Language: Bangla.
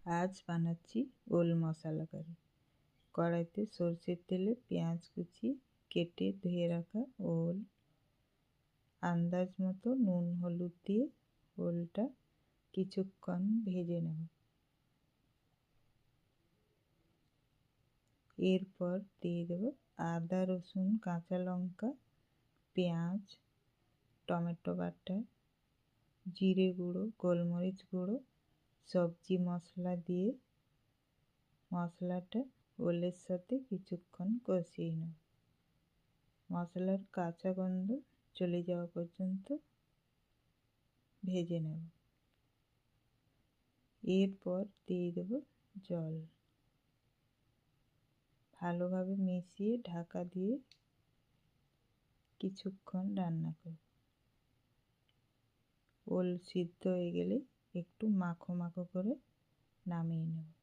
আজ বানাচ্ছি ওল মশলা কারি। কড়াইতে সরষের তেলে পেঁয়াজ কুচি, কেটে ধুয়ে রাখা ওল, আন্দাজ মতো নুন হলুদ দিয়ে ওলটা কিছুক্ষণ ভেজে নেব। এরপর দিয়ে দেব আদা রসুন কাঁচা লঙ্কা, পেঁয়াজ, টমেটো বাটা, জিরে গুঁড়ো, গোলমরিচ গুঁড়ো, সবজি মশলা দিয়ে মশলাটা ওলের সাথে কিছুক্ষণ কষিয়ে নেব। মশলার কাঁচা গন্ধ চলে যাওয়া পর্যন্ত ভেজে নেব। এরপর দিয়ে দেব জল। ভালোভাবে মিশিয়ে ঢাকা দিয়ে কিছুক্ষণ রান্না করব। ওল সিদ্ধ হয়ে গেলে একটু মাখো মাখো করে নামিয়ে নেব।